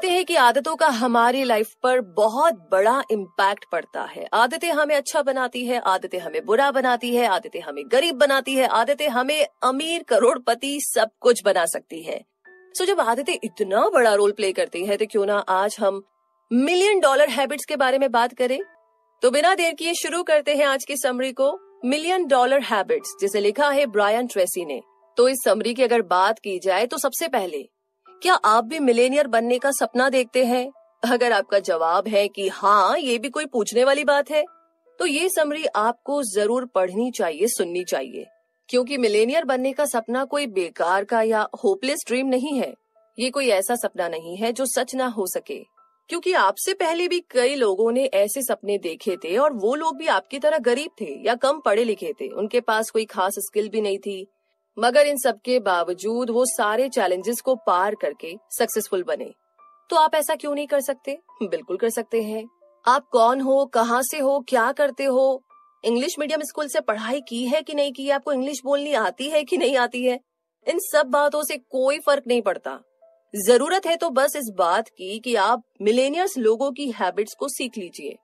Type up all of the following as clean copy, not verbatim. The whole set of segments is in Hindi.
कहते हैं कि आदतों का हमारी लाइफ पर बहुत बड़ा इम्पैक्ट पड़ता है। आदतें हमें अच्छा बनाती है, आदतें हमें बुरा बनाती है, आदतें हमें गरीब बनाती है, आदतें हमें अमीर करोड़पति सब कुछ बना सकती है। सो जब आदतें इतना बड़ा रोल प्ले करती है तो क्यों ना आज हम मिलियन डॉलर हैबिट्स के बारे में बात करें। तो बिना देर किए शुरू करते हैं आज की समरी को, मिलियन डॉलर हैबिट्स, जिसे लिखा है ब्रायन ट्रेसी ने। तो इस समरी की अगर बात की जाए तो सबसे पहले, क्या आप भी मिलेनियर बनने का सपना देखते हैं? अगर आपका जवाब है कि हाँ, ये भी कोई पूछने वाली बात है, तो ये समरी आपको जरूर पढ़नी चाहिए, सुननी चाहिए। क्योंकि मिलेनियर बनने का सपना कोई बेकार का या होपलेस ड्रीम नहीं है। ये कोई ऐसा सपना नहीं है जो सच ना हो सके, क्योंकि आपसे पहले भी कई लोगों ने ऐसे सपने देखे थे और वो लोग भी आपकी तरह गरीब थे या कम पढ़े लिखे थे। उनके पास कोई खास स्किल भी नहीं थी, मगर इन सब के बावजूद वो सारे चैलेंजेस को पार करके सक्सेसफुल बने। तो आप ऐसा क्यों नहीं कर सकते? बिल्कुल कर सकते हैं। आप कौन हो, कहाँ से हो, क्या करते हो, इंग्लिश मीडियम स्कूल से पढ़ाई की है कि नहीं की है, आपको इंग्लिश बोलनी आती है कि नहीं आती है, इन सब बातों से कोई फर्क नहीं पड़ता। जरूरत है तो बस इस बात की कि आप मिलेनियर्स लोगों की हैबिट्स को सीख लीजिए।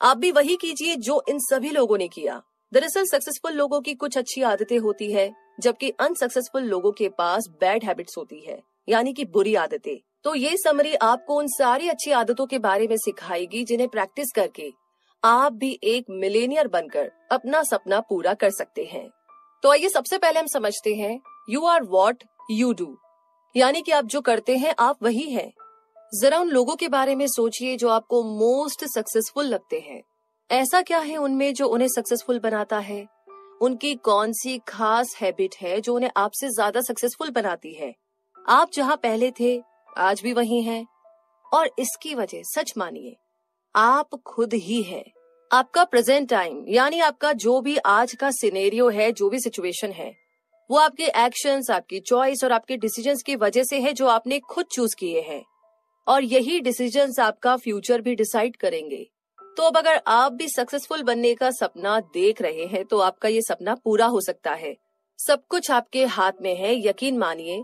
आप भी वही कीजिए जो इन सभी लोगों ने किया। दरअसल सक्सेसफुल लोगों की कुछ अच्छी आदतें होती है, जबकि अनसक्सेसफुल लोगों के पास बैड हैबिट्स होती है, यानी कि बुरी आदतें। तो ये समरी आपको उन सारी अच्छी आदतों के बारे में सिखाएगी जिन्हें प्रैक्टिस करके आप भी एक मिलेनियर बनकर अपना सपना पूरा कर सकते हैं। तो आइए सबसे पहले हम समझते हैं, you are what you do, यानी कि आप जो करते हैं आप वही हैं। जरा उन लोगों के बारे में सोचिए जो आपको मोस्ट सक्सेसफुल लगते हैं। ऐसा क्या है उनमें जो उन्हें सक्सेसफुल बनाता है? उनकी कौन सी खास हैबिट है जो उन्हें आपसे ज्यादा सक्सेसफुल बनाती है? आप जहां पहले थे आज भी वही हैं, और इसकी वजह सच मानिए आप खुद ही हैं। आपका प्रेजेंट टाइम, यानी आपका जो भी आज का सिनेरियो है, जो भी सिचुएशन है, वो आपके एक्शंस, आपकी चॉइस और आपके डिसीजंस की वजह से है, जो आपने खुद चूज किए हैं। और यही डिसीजंस आपका फ्यूचर भी डिसाइड करेंगे। तो अब अगर आप भी सक्सेसफुल बनने का सपना देख रहे हैं तो आपका ये सपना पूरा हो सकता है। सब कुछ आपके हाथ में है, यकीन मानिए।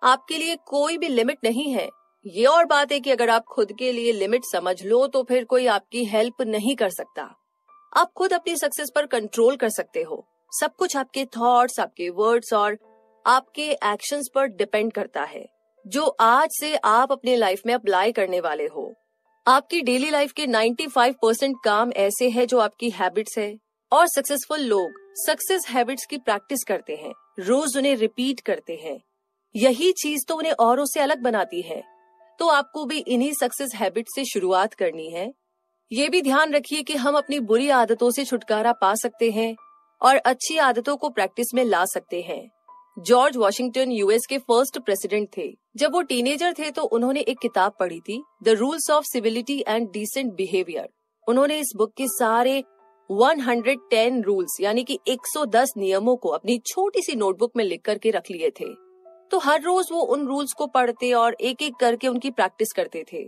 आपके लिए कोई भी लिमिट नहीं है। ये और बात है कि अगर आप खुद के लिए लिमिट समझ लो तो फिर कोई आपकी हेल्प नहीं कर सकता। आप खुद अपनी सक्सेस पर कंट्रोल कर सकते हो। सब कुछ आपके थॉट्स, आपके वर्ड्स और आपके एक्शंस पर डिपेंड करता है, जो आज से आप अपने लाइफ में अप्लाई करने वाले हो। आपकी डेली लाइफ के 95% काम ऐसे है जो आपकी हैबिट्स है, और सक्सेसफुल लोग सक्सेस हैबिट्स की प्रैक्टिस करते हैं, रोज उन्हें रिपीट करते हैं। यही चीज तो उन्हें औरों से अलग बनाती है। तो आपको भी इन्हीं सक्सेस हैबिट से शुरुआत करनी है। ये भी ध्यान रखिए कि हम अपनी बुरी आदतों से छुटकारा पा सकते हैं और अच्छी आदतों को प्रैक्टिस में ला सकते हैं। जॉर्ज वॉशिंगटन यूएस के फर्स्ट प्रेसिडेंट थे। जब वो टीनेजर थे तो उन्होंने एक किताब पढ़ी थी, the rules of civility and decent behaviour. उन्होंने इस बुक के सारे 110 रूल्स, यानी कि 110 नियमों को अपनी छोटी सी नोटबुक में लिख करके रख लिए थे। तो हर रोज वो उन रूल्स को पढ़ते और एक एक करके उनकी प्रैक्टिस करते थे।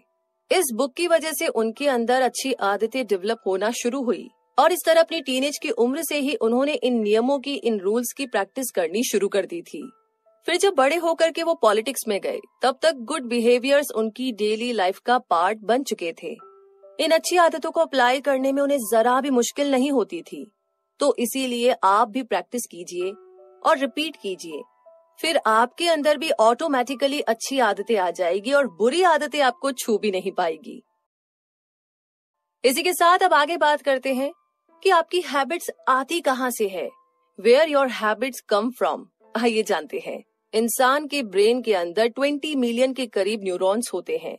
इस बुक की वजह से उनके अंदर अच्छी आदतें डेवलप होना शुरू हुई, और इस तरह अपनी टीनेज की उम्र से ही उन्होंने इन नियमों की, इन रूल्स की प्रैक्टिस करनी शुरू कर दी थी। फिर जब बड़े होकर के वो पॉलिटिक्स में गए, तब तक गुड बिहेवियर्स उनकी डेली लाइफ का पार्ट बन चुके थे। इन अच्छी आदतों को अप्लाई करने में उन्हें जरा भी मुश्किल नहीं होती थी। तो इसीलिए आप भी प्रैक्टिस कीजिए और रिपीट कीजिए, फिर आपके अंदर भी ऑटोमेटिकली अच्छी आदतें आ जाएगी और बुरी आदतें आपको छू भी नहीं पाएगी। इसी के साथ अब आगे बात करते हैं कि आपकी हैबिट्स आती कहाँ से है। Where your habits come from, आइए जानते हैं। इंसान के ब्रेन के अंदर 20 मिलियन के करीब न्यूरॉन्स होते हैं,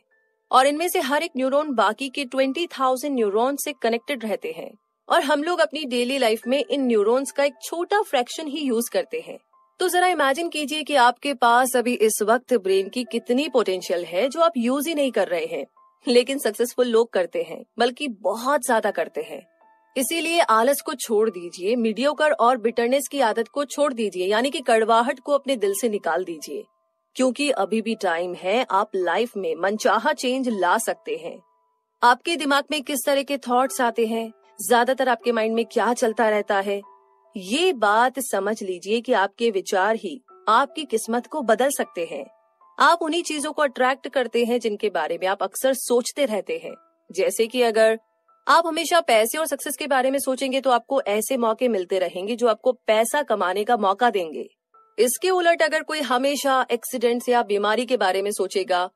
और इनमें से हर एक न्यूरॉन बाकी के 20,000 न्यूरॉन से कनेक्टेड रहते हैं। और हम लोग अपनी डेली लाइफ में इन न्यूरॉन्स का एक छोटा फ्रैक्शन ही यूज करते हैं। तो जरा इमेजिन कीजिए कि आपके पास अभी इस वक्त ब्रेन की कितनी पोटेंशियल है जो आप यूज ही नहीं कर रहे हैं, लेकिन सक्सेसफुल लोग करते हैं, बल्कि बहुत ज्यादा करते हैं। इसीलिए आलस को छोड़ दीजिए, मीडियोकर और बिटरनेस की आदत को छोड़ दीजिए, यानी कि कड़वाहट को अपने दिल से निकाल दीजिए, क्योंकि अभी भी टाइम है। आप लाइफ में मनचाहा चेंज ला सकते हैं। आपके दिमाग में किस तरह के थॉट्स आते हैं, ज्यादातर आपके माइंड में क्या चलता रहता है, ये बात समझ लीजिए कि आपके विचार ही आपकी किस्मत को बदल सकते हैं। आप उन्हीं चीजों को अट्रैक्ट करते हैं जिनके बारे में आप अक्सर सोचते रहते हैं। जैसे कि अगर आप हमेशा पैसे और सक्सेस के बारे में सोचेंगे तो आपको ऐसे मौके मिलते रहेंगे जो आपको पैसा कमाने का मौका देंगे। इसके उलट अगर कोई हमेशा एक्सीडेंट्स या बीमारी के बारे में सोचेगा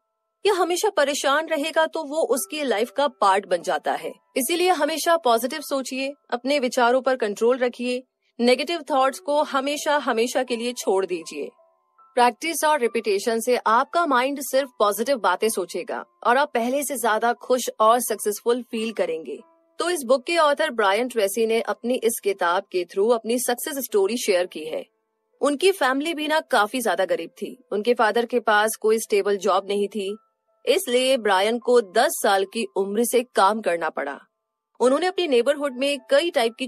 या हमेशा परेशान रहेगा तो वो उसकी लाइफ का पार्ट बन जाता है। इसीलिए हमेशा पॉजिटिव सोचिए, अपने विचारों पर कंट्रोल रखिए, नेगेटिव थॉट्स को हमेशा हमेशा के लिए छोड़ दीजिए। प्रैक्टिस और रिपीटेशन से आपका माइंड सिर्फ पॉजिटिव बातें सोचेगा और आप पहले से ज्यादा खुश और सक्सेसफुल फील करेंगे। तो इस बुक के ऑथर ब्रायन ट्रेसी ने अपनी इस किताब के थ्रू अपनी सक्सेस स्टोरी शेयर की है। उनकी फैमिली भी ना काफी ज्यादा गरीब थी। उनके फादर के पास कोई स्टेबल जॉब नहीं थी, इसलिए ब्रायन को 10 साल की उम्र से काम करना पड़ा। उन्होंने अपनी नेबरहुड में कई टाइप की